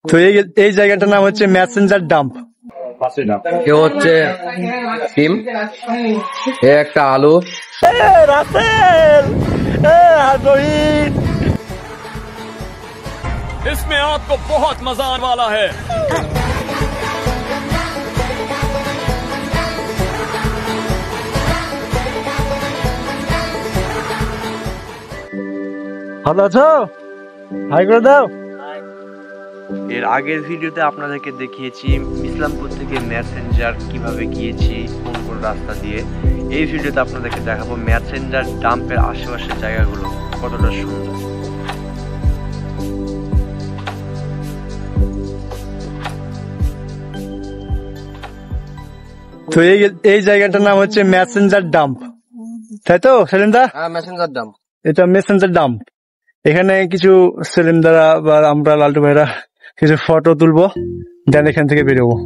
তো এই জায়গাটার নাম হচ্ছে মেসেঞ্জার ডাম্প। এ হচ্ছে ডিম, এ একটা আলু, इसमें आपको बहुत मजा आने वाला है। ভালো আছো? হাই করে দাও। এর আগের ভিডিওতে আপনাদেরকে দেখিয়েছি ইসলামপুর থেকে মেসেঞ্জার কিভাবে গিয়েছি, কোন কোন রাস্তা দিয়ে। এই ভিডিওতে আপনাদেরকে দেখাবো মেসেঞ্জার ডাম্পের আশেপাশের জায়গাগুলো কতটা সুন্দর। তো এই জায়গাটার নাম হচ্ছে মেসেঞ্জার ডাম্প, তাই তো সেলিমদা? Messenger dump. এটা মেসেঞ্জার ডাম্প। এখানে কিছু সেলিমদারা বা আমরা লালটু ভাইরা কিছু ফটো তুলবো, দেন এখান থেকে বেরোবো।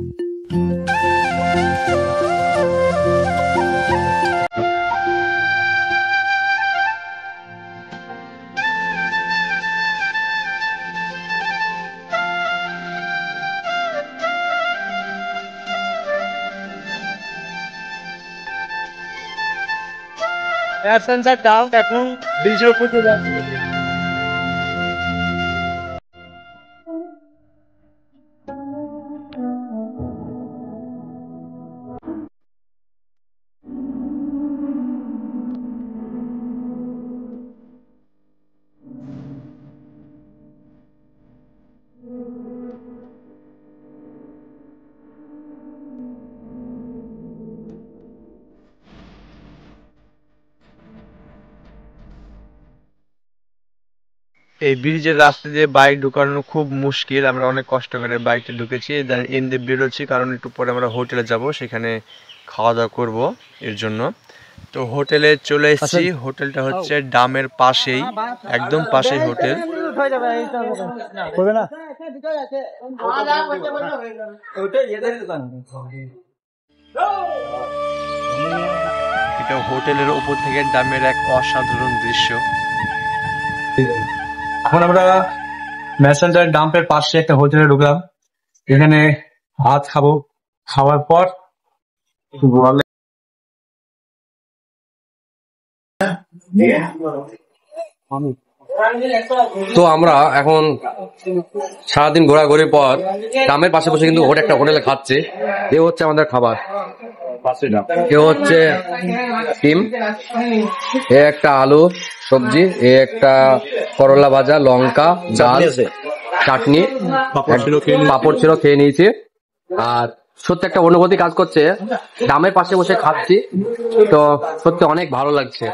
মেসেঞ্জার ডাম্প এখন ব্রিজের উপর দিয়ে যাচ্ছে। এই ব্রিজের রাস্তা দিয়ে বাইক ঢুকানো খুব মুশকিল, আমরা অনেক কষ্ট করে বাইকটা ঢুকেছি, এমনি বেরোচ্ছি কারণ একটু পরে আমরা হোটেলে যাব, সেখানে খাওয়া দাওয়া করবো এর জন্য। তো হোটেলে চলে এসেছি, হোটেলটা হচ্ছে ডামের পাশেই, একদম পাশেই হোটেল। এটা হোটেলের উপর থেকে ডামের এক অসাধারণ দৃশ্য। এখন আমরা মেসেঞ্জার ডাম্পের পাশে একটা হোটেলে ঢুকলাম, এখানে ভাত খাবো, খাওয়ার পর তো আমরা এখন সারাদিন ঘোরাঘুরির পর গ্রামের পাশে বসে কিন্তু একটা হোটেলে খাচ্ছি। এ হচ্ছে আমাদের খাবার, এ হচ্ছে ডিম, এ একটা আলু সবজি, এ একটা করলা ভাজা, লঙ্কা, ডাল, চাটনি, পাপড় ছিল, খেয়ে নিয়েছি। আর সত্যি একটা অনুভূতি কাজ করছে, গ্রামের পাশে বসে খাচ্ছি তো সত্যি অনেক ভালো লাগছে।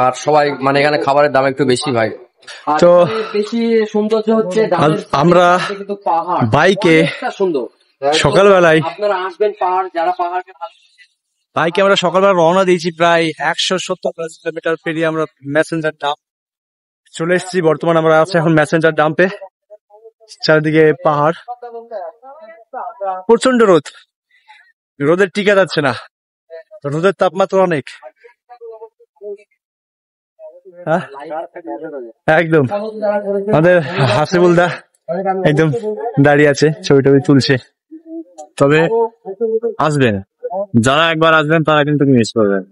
আর সবাই মানে এখানে খাবারের দাম একটু বেশি ভাই। তো বেশি সৌন্দর্য হচ্ছে আমরা বাইকে সুন্দর সকালবেলায় আপনারা আসবেন, পাহাড় যারা পাহাড়কে বাইকে আমরা সকালবেলা রওনা দিয়েছি, প্রায় 170 কিলোমিটার পেরিয়ে আমরা মেসেঞ্জার ডাম্প চলে এসেছি। বর্তমানে আমরা আছি এখন মেসেঞ্জার ডাম্পে, চারিদিকে পাহাড়, প্রচন্ড রোদ, রোদের টিকা যাচ্ছে না, রোদের তাপমাত্রা অনেক। একদম আমাদের হাসিবুল দা একদম দাঁড়িয়ে আছে, ছবি টবি তুলছে। তবে আসবেন, যারা একবার আসবেন তারা কিন্তু মিস করবেন,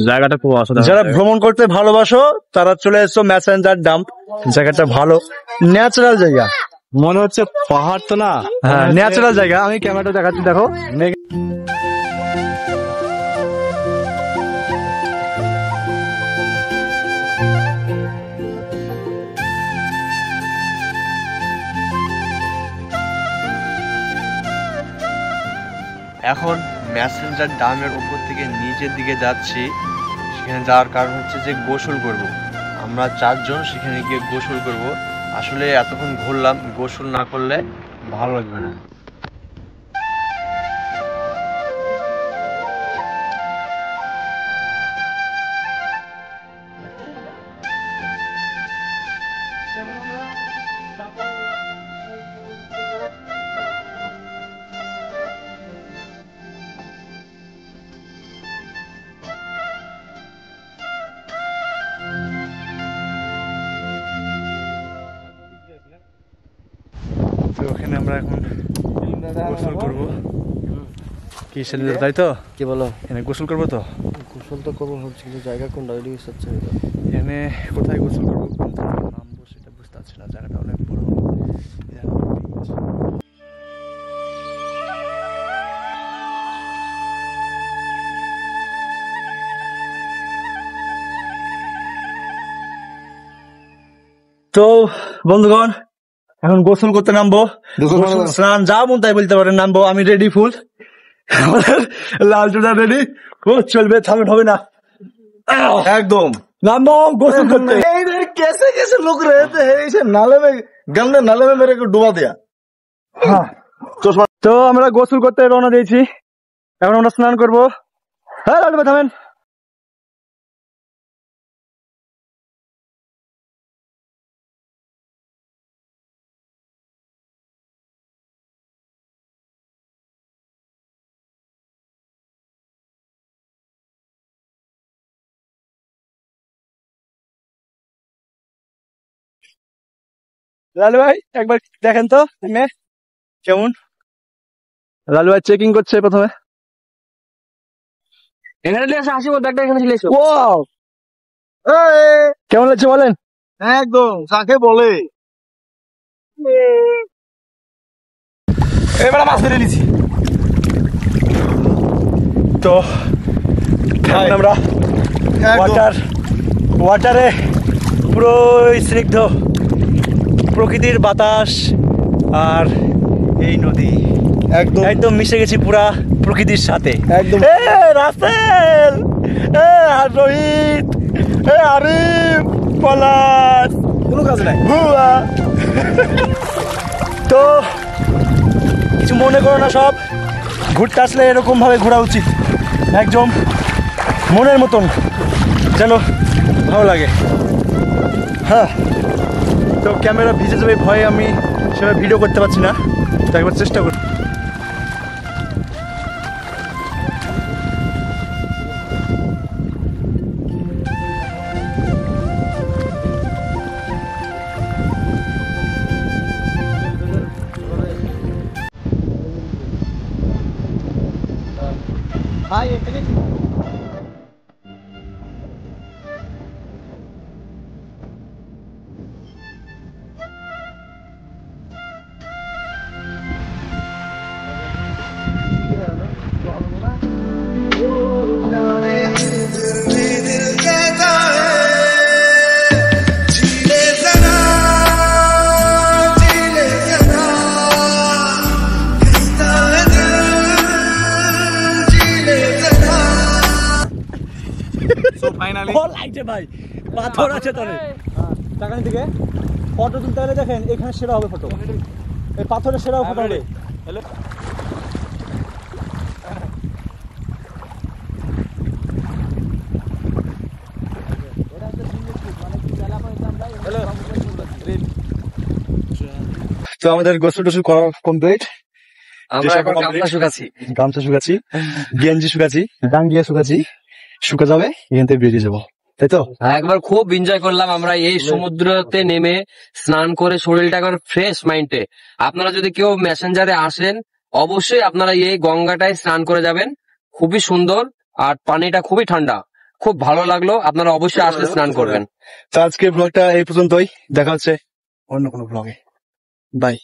জায়গাটা খুব অসাধারণ। যারা ভ্রমণ করতে ভালোবাসো তারা চলে এসছো মেসেঞ্জার ডাম্প, জায়গাটা ভালো, ন্যাচারাল জায়গা, মনে হচ্ছে পাহাড় তো না, হ্যাঁ ন্যাচারাল জায়গা। আমি ক্যামেরাটা দেখাচ্ছি, দেখো। এখন মেসেঞ্জার ডামের উপর থেকে নিচের দিকে যাচ্ছি, সেখানে যাওয়ার কারণ হচ্ছে যে গোসল করব। আমরা 4 জন সেখানে গিয়ে গোসল করব। আসলে এতক্ষণ ঘুরলাম, গোসল না করলে ভালো লাগবে না। ওখানে আমরা এখন গোসল করবো। কি সেদিন তাই তো? কি বলো? এখানে গোসল করবো তো? গোসল তো করবো ভাবছি, কিন্তু জায়গা কোনটা ওই দিকে হচ্ছে। এখানে কোথায় গোসল করবো, কোন জায়গায় নামবো সেটা বুঝতে পারছি না। জায়গাটা অনেক বড়। তো বন্ধুগণ, এখন গোসল করতে নামবো। গোসল স্নান যা মন তাই বলতে পারেন, নামবো। আমি রেডি ফুল, লাল চুড়া রেডি। ও চলবে, থামে হবে না একদম। नामो गोसल करते हैं। इधर कैसे कैसे लोग रहते हैं, इसे नाले में, गंदे नाले में मेरे को डुबा दिया। हाँ তো আমরা গোসল করতে রওনা দিয়েছি, এখন আমরা স্নান করবো। হ্যাঁ লালটু ভাই থামেন। লালু ভাই একবার দেখেন তো কেমন। লালু ভাই চেকিং করছে প্রথমে। এখানে হাসি বলতে একটা এখানে ছিল। কেমন লাগছে বলেন? একদম কাকে বলে এবার মাছ ধরে নিছি। তো এখন আমরা ওয়াটারে পুরো স্নিগ্ধ প্রকৃতির বাতাস আর এই নদী একদম একদম মিশে গেছি পুরা প্রকৃতির সাথে একদম। রাসেল, রোহিত, আরিফ, পলাশ, কোনো কাজ নাই। বুয়া। তো কিছু মনে করো না, সব ঘুরতে আসলে এরকম ভাবে ঘোরা উচিত, একদম মনের মতন যেন ভালো লাগে। হ্যাঁ, তো ক্যামেরা ভিজে যাবে ভয়ে আমি সেভাবে ভিডিও করতে পারছি না, তো একবার চেষ্টা করি। ভাই পাথর আছে তোরে টাকা দিকে ফটো তুলতে গেলে দেখেন এখানে সেরা হবে ফটো, এই পাথরের সেরা ফটো হবে। তো আমাদের গোসল টোসল করা কমপ্লিট। আমরা এখন গামছা শুকাচ্ছি, গামছা শুকাচ্ছি, গেঞ্জি শুকাচ্ছি, ডাঙ্গিয়া শুকাচ্ছি, শুকা যাবে এখান থেকে বেরিয়ে যাবো, তাই তো? একবার খুব এনজয় করলাম আমরা এই সমুদ্রতে নেমে স্নান করে শরীরটা একবার ফ্রেশ মাইন্ডে। আপনারা যদি কেউ মেসেঞ্জারে আসেন অবশ্যই আপনারা এই গঙ্গাটায় স্নান করে যাবেন, খুবই সুন্দর আর পানিটা খুবই ঠান্ডা, খুব ভালো লাগলো। আপনারা অবশ্যই আসলে স্নান করবেন। তো আজকের ব্লগটা এই পর্যন্তই, দেখা হচ্ছে অন্য কোনো ব্লগে। বাই।